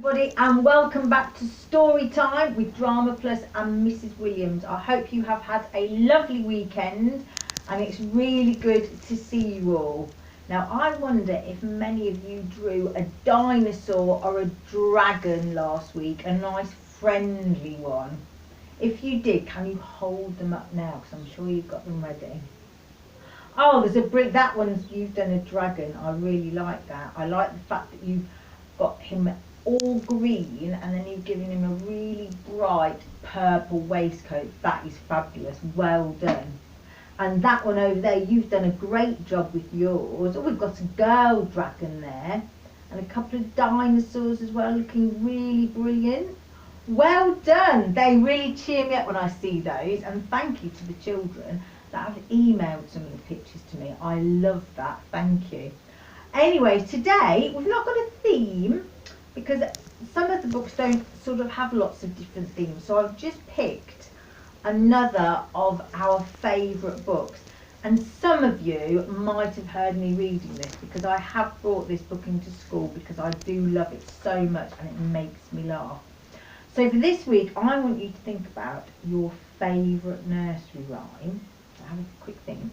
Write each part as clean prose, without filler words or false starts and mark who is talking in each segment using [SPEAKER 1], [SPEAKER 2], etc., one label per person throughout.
[SPEAKER 1] everybody, and welcome back to Story Time with Drama Plus and Mrs. Williams. I hope you have had a lovely weekend and it's really good to see you all. Now I wonder if many of you drew a dinosaur or a dragon last week, a nice friendly one. If you did, can you hold them up now, because I'm sure you've got them ready. Oh, there's a brick, that one's, you've done a dragon. I really like that. I like the fact that you've got him all green and then you've given him a really bright purple waistcoat. That is fabulous. Well done. And that one over there, you've done a great job with yours. Oh, we've got a girl dragon there and a couple of dinosaurs as well, looking really brilliant. Well done. They really cheer me up when I see those, and thank you to the children that have emailed some of the pictures to me. I love that. Thank you. Anyway, today we've not got a theme because some of the books don't sort of have lots of different themes, so I've just picked another of our favourite books. And some of you might have heard me reading this because I have brought this book into school because I do love it so much and it makes me laugh. So for this week I want you to think about your favourite nursery rhyme. Have a quick think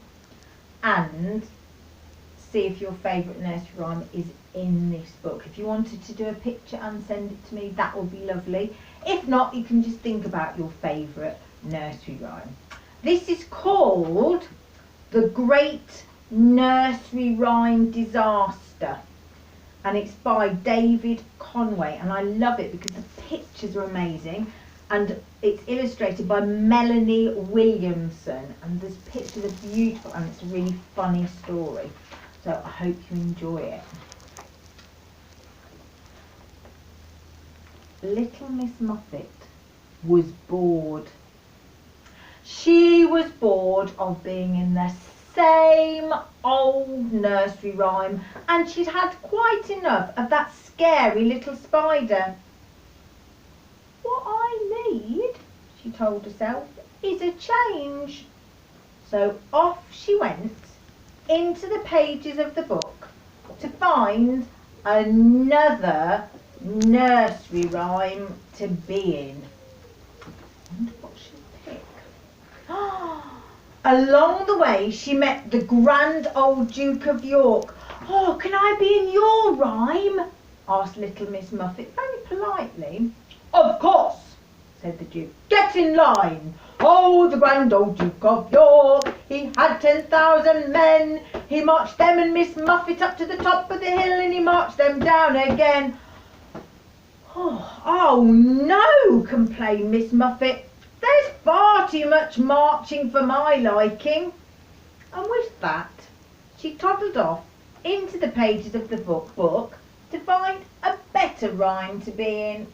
[SPEAKER 1] and see if your favourite nursery rhyme is in this book. If you wanted to do a picture and send it to me, that would be lovely. If not, you can just think about your favourite nursery rhyme. This is called The Great Nursery Rhyme Disaster, and it's by David Conway, and I love it because the pictures are amazing and it's illustrated by Melanie Williamson, and these pictures are beautiful and it's a really funny story. So I hope you enjoy it. Little Miss Muffet was bored. She was bored of being in the same old nursery rhyme, and she'd had quite enough of that scary little spider. What I need, she told herself, is a change. So off she went into the pages of the book to find another nursery rhyme to be in. I wonder what she'll pick. Along the way she met the grand old Duke of York. Oh, can I be in your rhyme? Asked little Miss Muffet very politely. Of course, said the Duke. Get in line. Oh, the grand old Duke of York, he had 10,000 men. He marched them and Miss Muffet up to the top of the hill, and he marched them down again. Oh no, complained Miss Muffet. There's far too much marching for my liking. And with that, she toddled off into the pages of the book to find a better rhyme to be in.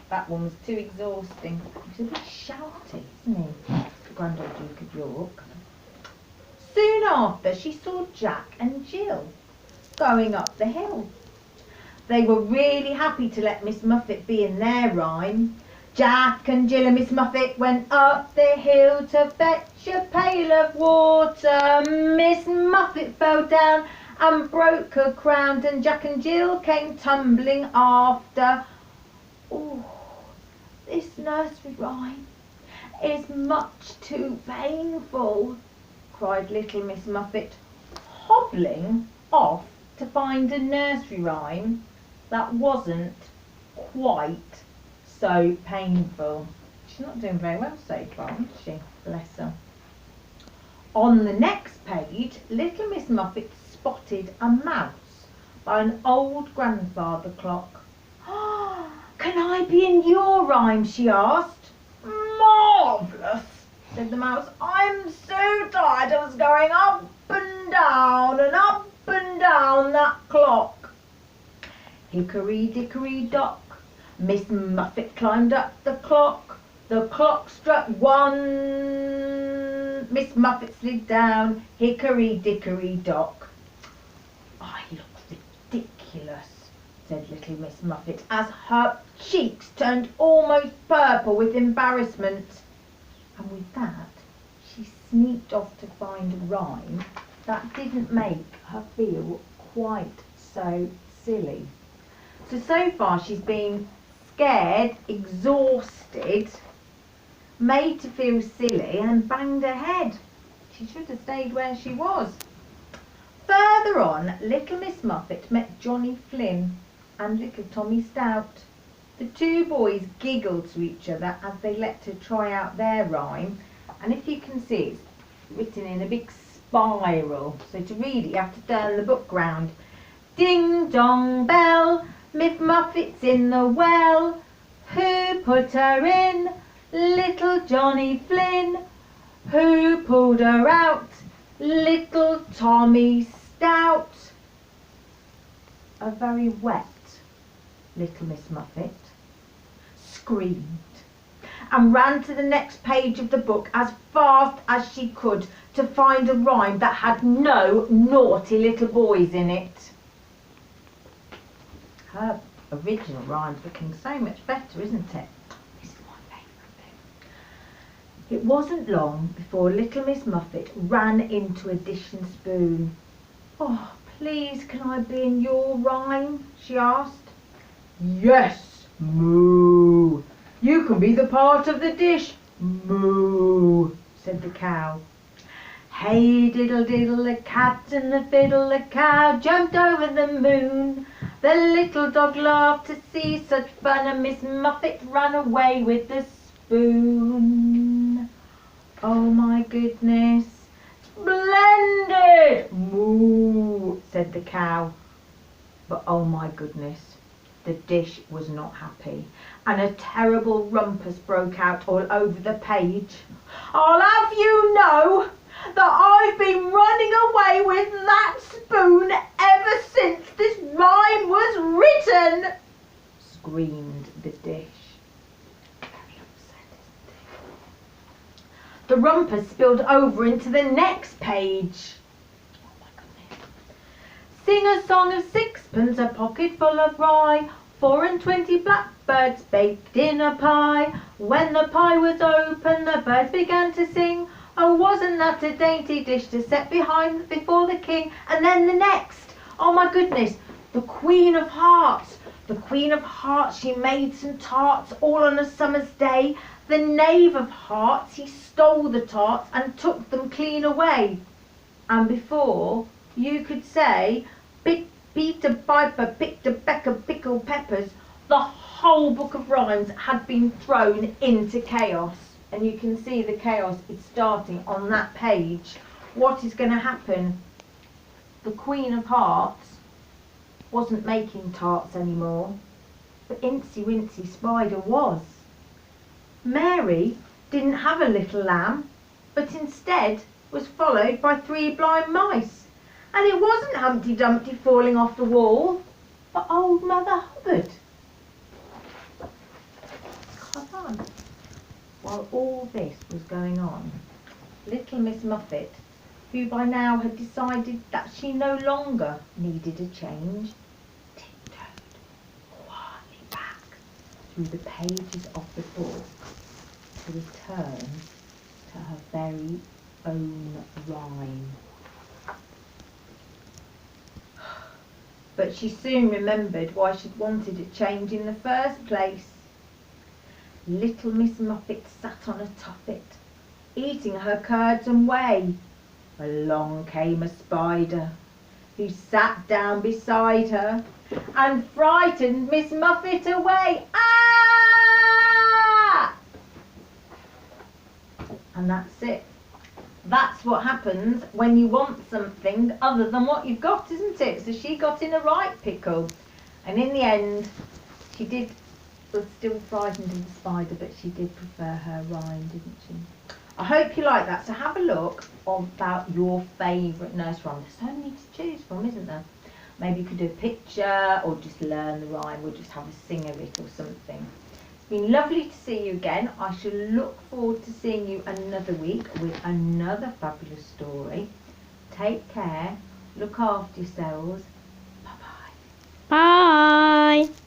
[SPEAKER 1] That one was too exhausting. He's a bit shouty, isn't he? The grand old Duke of York. Soon after, she saw Jack and Jill going up the hill. They were really happy to let Miss Muffet be in their rhyme. Jack and Jill and Miss Muffet went up the hill to fetch a pail of water. Miss Muffet fell down and broke her crown, and Jack and Jill came tumbling after. Oh, this nursery rhyme is much too painful, cried little Miss Muffet, hobbling off to find a nursery rhyme that wasn't quite so painful. She's not doing very well so far, is she? Bless her. On the next page, little Miss Muffet spotted a mouse by an old grandfather clock. Can I be in your rhyme? She asked. Marvellous, said the mouse. I'm so tired of going up and down that clock. Hickory dickory dock, Miss Muffet climbed up the clock. The clock struck 1. Miss Muffet slid down. Hickory dickory dock. I look ridiculous, said little Miss Muffet, as her cheeks turned almost purple with embarrassment. And with that, she sneaked off to find a rhyme that didn't make her feel quite so silly. So far she's been scared, exhausted, made to feel silly and banged her head. She should have stayed where she was. Further on, little Miss Muffet met Johnny Flynn and little Tommy Stout. The two boys giggled to each other as they let her try out their rhyme, and if you can see, it's written in a big spiral, so to read it you have to turn the book round. Ding dong bell, Miss Muffet's in the well. Who put her in? Little Johnny Flynn. Who pulled her out? Little Tommy Stout. A very wet little Miss Muffet screamed and ran to the next page of the book as fast as she could to find a rhyme that had no naughty little boys in it. Her original rhyme's looking so much better, isn't it? This is my favourite bit. It wasn't long before little Miss Muffet ran into a dish and spoon. "Oh, please, can I be in your rhyme?" she asked. "Yes, moo. You can be the part of the dish, moo," said the cow. Hey diddle diddle, the cat and the fiddle, the cow jumped over the moon. The little dog laughed to see such fun, and Miss Muffet ran away with the spoon. "Oh my goodness, splendid, moo," said the cow. But oh my goodness, the dish was not happy, and a terrible rumpus broke out all over the page. "I'll have you know that I've been running away with that spoon ever since this rhyme was written," screamed the dish. Very upset, isn't it? The rumpus spilled over into the next page. Oh my goodness. "Sing a song of sixpence, a pocket full of rye, 24 blackbirds baked in a pie. When the pie was open, the birds began to sing. Oh, wasn't that a dainty dish to set before the king?" And then the next, oh my goodness, the Queen of Hearts. The Queen of Hearts, she made some tarts all on a summer's day. The Knave of Hearts, he stole the tarts and took them clean away. And before you could say, Peter Piper picked a peck of pickled peppers, the whole book of rhymes had been thrown into chaos. And you can see the chaos is starting on that page. What is going to happen? The Queen of Hearts wasn't making tarts anymore, but Incy Wincy Spider was. Mary didn't have a little lamb, but instead was followed by 3 blind mice. And it wasn't Humpty Dumpty falling off the wall, but old Mother Hubbard. Come on. While all this was going on, little Miss Muffet, who by now had decided that she no longer needed a change, tiptoed quietly back through the pages of the book to return to her very own rhyme. But she soon remembered why she'd wanted a change in the first place. Little Miss Muffet sat on a tuffet, eating her curds and whey. Along came a spider, who sat down beside her and frightened Miss Muffet away. Ah! And that's it. That's what happens when you want something other than what you've got, isn't it? So she got in a right pickle. And in the end, she was still frightened of the spider, but she did prefer her rhyme, didn't she? I hope you like that. So have a look about your favourite nursery rhyme. There's so many to choose from, isn't there? Maybe you could do a picture or just learn the rhyme or just have a sing of it or something. It's been lovely to see you again. I shall look forward to seeing you another week with another fabulous story. Take care. Look after yourselves. Bye-bye.
[SPEAKER 2] Bye.